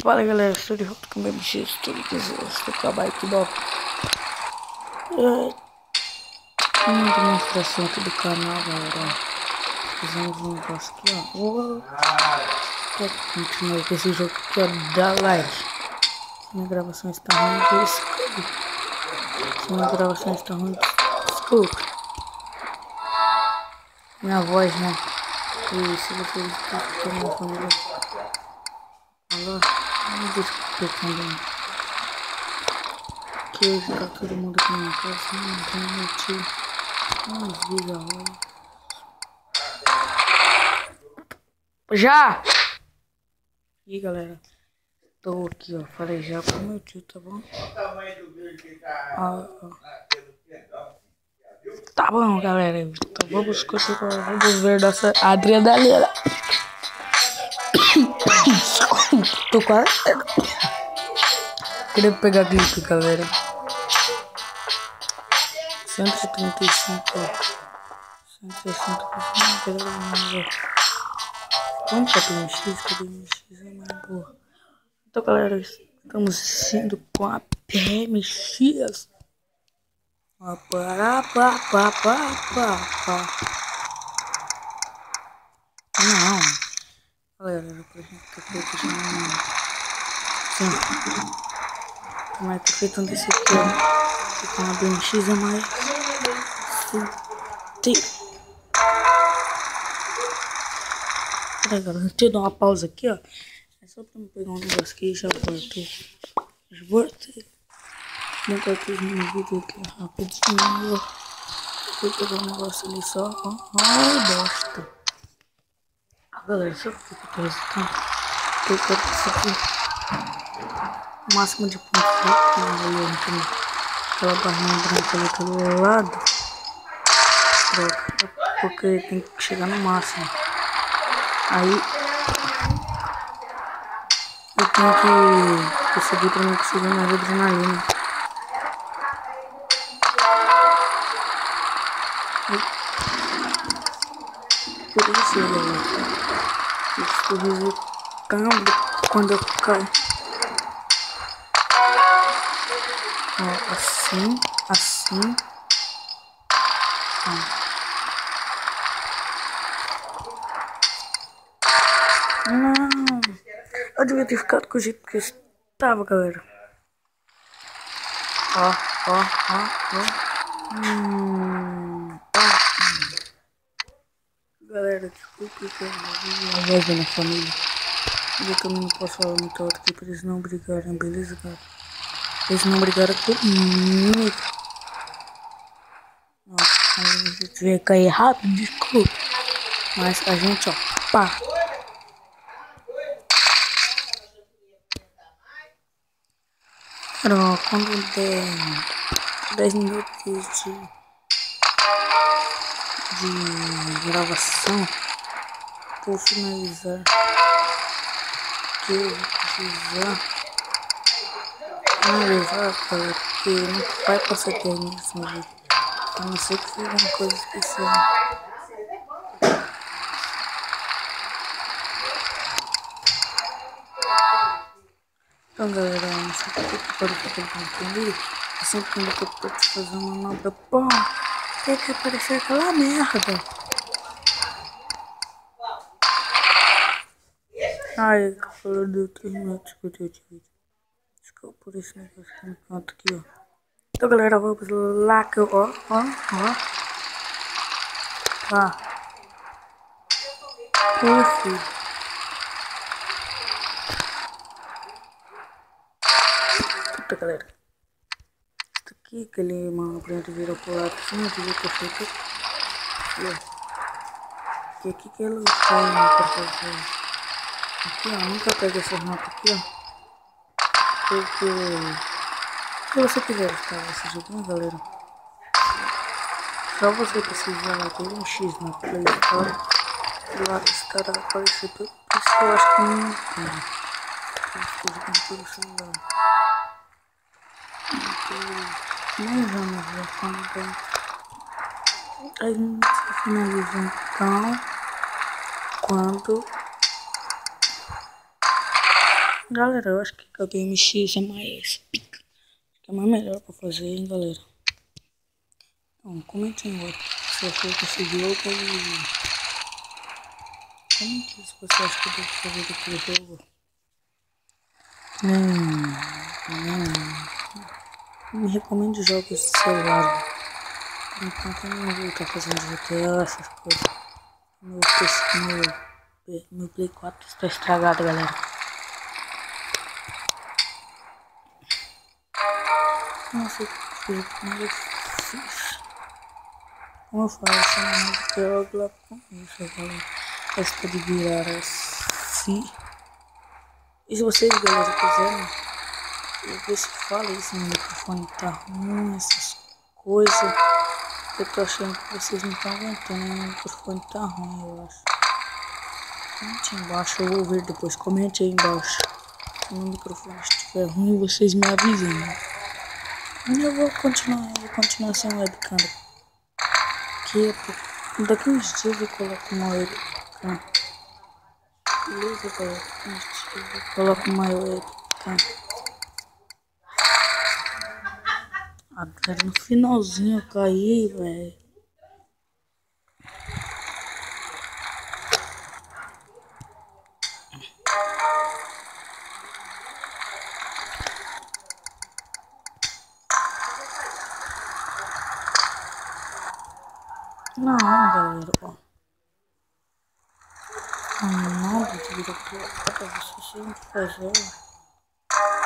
Fala galera, estou de volta com o MX, tudo que estou com a bike nova. Uma demonstração aqui do canal, galera. Fizemos um negócio aqui, ó. Continuar com esse jogo aqui, ó, da live. Se minha gravação está ruim, desculpe. Se minha gravação está ruim, desculpe. Minha voz, né? E se vocês estão na família, falou, me desculpe também. Que hoje tá todo mundo aqui na minha casa, não tem meu tio, uns vídeos. Já! E aí galera, tô aqui, ó, falei já pro meu tio, tá bom? Tá bom, galera, então vamos continuar, vamos ver nossa adrenalina. Tô quase querendo pegar gripe, galera. 135, 160%, vamos pra PMX, que a PMX é mais boa. Então galera, estamos indo com a PMX. Não, galera, pra gente ter feito já como é que feito um desse aqui, ó. Com a BMX é mais Peraí, galera, deixa eu dar uma pausa aqui, ó. É só pra me pegar um negócio aqui e já voltei. Nunca fiz meu vídeo aqui rapidinho. Vou pegar um negócio ali só, ó. Ai, bosta. Galera, só que eu tô resultando. Eu quero conseguir o máximo de pontos aqui, aquela barrinha branca ali pelo lado. Porque tem que chegar no máximo. Aí eu tenho que conseguir pra mim conseguir mais adrenalina. Por isso, galera, eu estou resultando quando eu caio. Ó, assim. Ó. Não, eu devia ter ficado com o jeito que eu estava, galera. Ó. Galera, desculpe que eu não vou ver na família. Eu também não posso falar muito alto aqui pra eles não brigarem, beleza, cara? Eles não brigaram comigo. Ó, a gente vai cair rápido, desculpa. Mas a gente, ó, pá. Ó, quando der 10 minutos de gravação, vou finalizar. Que eu vou precisar finalizar, cara, porque não vai passar terminação, gente. A não ser que seja uma coisa especial. Então galera, não sei o que pode ficar entender. Sempre quando eu tô fazer uma manobra bom, tem que aparecer aquela merda. Ai, que falou de 3 minutos que eu tinha vídeo. Desculpa por esse negócio aqui no canto aqui, ó. Então galera, vamos lá que eu, ó. Tá. Filho. Puta, galera. Isso aqui, aquele mano preto virou pro lado assim, eu devia ter feito aqui que ele cai pra fazer. Aqui, ó, nunca pega essas notas aqui, ó. Porque se você quiser estar esse joguinho, galera, só você precisar lá ter um X na Play Store. E lá estará aparecendo tudo. Isso eu acho que não tem. Eu estou jogando pelo celular. Mais ou menos já quando a gente finaliza então quando Galera, eu acho que a BMX é mais pica. Acho que é mais melhor pra fazer, hein, galera. Então, comentem agora se você achou que esse jogo comente se você acha que eu devo fazer daquele jogo. Me recomende jogos de celular. Enquanto eu não vou estar fazendo GTA, essas coisas. Meu Play 4 está estragado, galera. Nossa, como eu fiz. Como eu falo, essa música eu lá com isso, galera. Esta de virar assim. E se vocês, galera, quiserem, eu ver se fala isso no microfone, tá ruim, essas coisas. Eu tô achando que vocês não estão aguentando, o microfone tá ruim, eu acho. Comente aí embaixo, eu vou ver depois, comente aí embaixo. Se o meu microfone estiver ruim, vocês me avisem. Eu vou continuar sem webcam. Daqui uns dias eu coloco uma webcam. Beleza, galera? Daqui uns dias eu coloco uma webcam. Agora no finalzinho eu caí, velho. Não, galera, ó. Nada de vida pra você sempre fazer.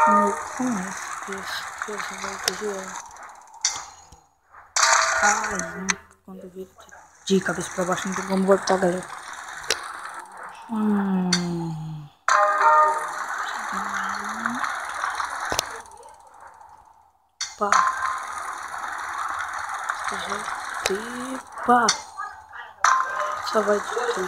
No começo desse vídeo. Ai, não. Quando vira de cabeça pra baixo, não tem como voltar, galera. Pá. Pá. Só vai de coisinha.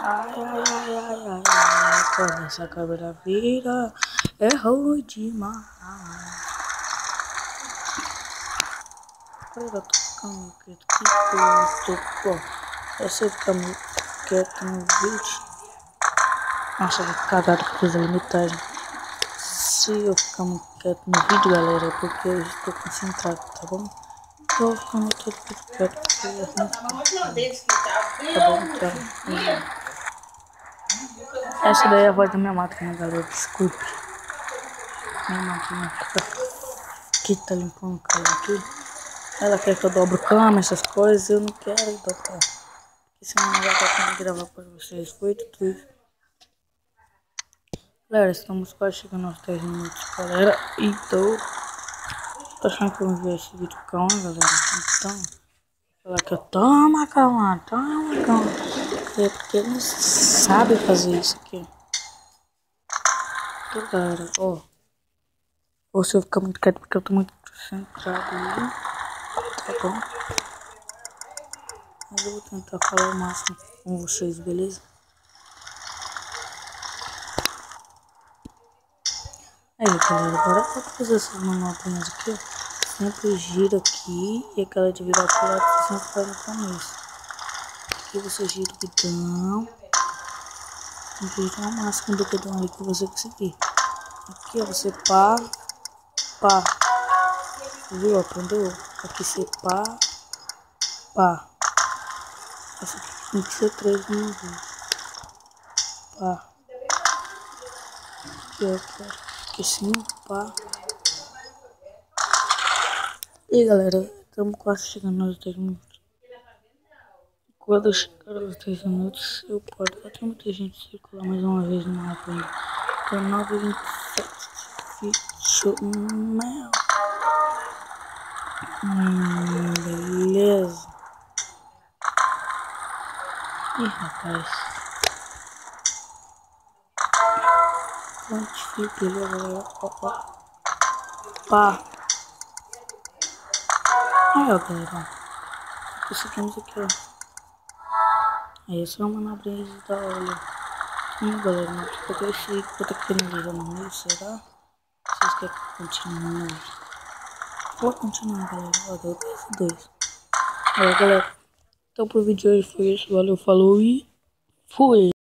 Ai, quando essa câmera vira, é ruim demais. Galera, eu tô ficando quieto aqui, eu sei ficar meio quieto no vídeo. Nossa, eu vou ficar cagado com coisa limitagem. Se eu ficar muito quieto no vídeo, galera, é porque eu estou concentrado, tá bom? Eu vou ficar muito quieto porque é ruim. Tá bom, então. Essa daí é a voz da minha máquina, galera, desculpe. Minha máquina que tá limpando o carro aqui. Ela quer que eu dobro câmera, essas coisas, eu não quero dobrar. Porque senão não vai dar pra gravar pra vocês. Foi tudo isso. Galera, estamos quase chegando aos 10 minutos, galera. Então, tô achando que eu vou ver esse vídeo calma, galera. Então, falar que eu toma calma. É porque não sabe fazer isso aqui. Então, galera, ó. Ou se eu ficar muito quieto porque eu tô muito concentrado ali. Tá bom? Mas eu vou tentar falar o máximo com vocês, beleza? Aí, galera, bora fazer essas manobrinhas aqui, ó. Sempre gira aqui e aquela de virar pro lado você sempre faz no começo. Aqui você gira o guidão. Gira o máximo do guidão ali que você conseguir. Aqui, ó, você pá. Viu? Aprendeu? Aqui você pá. Essa aqui tem que ser 3 de uma vez. Pá. Aqui, ó. Aqui sim, pá. E galera, estamos quase chegando aos 10 minutos. Quando chegar aos 10 minutos, eu paro. Até muita gente circular mais uma vez no mapa ainda. Então, 927 mel. Beleza. Ih, rapaz. Quantifique, galera. Ó. Pá. Aí, ó, galera. Conseguimos aqui, ó. Aí, essa é uma manobrinha da hora. Galera, não fica desse jeito que eu tô querendo ligar no meio, será? vocês querem que eu continue. Vou continuar, galera. Ó, deu 10. Galera, então pro vídeo de hoje foi isso. Valeu, falou e fui!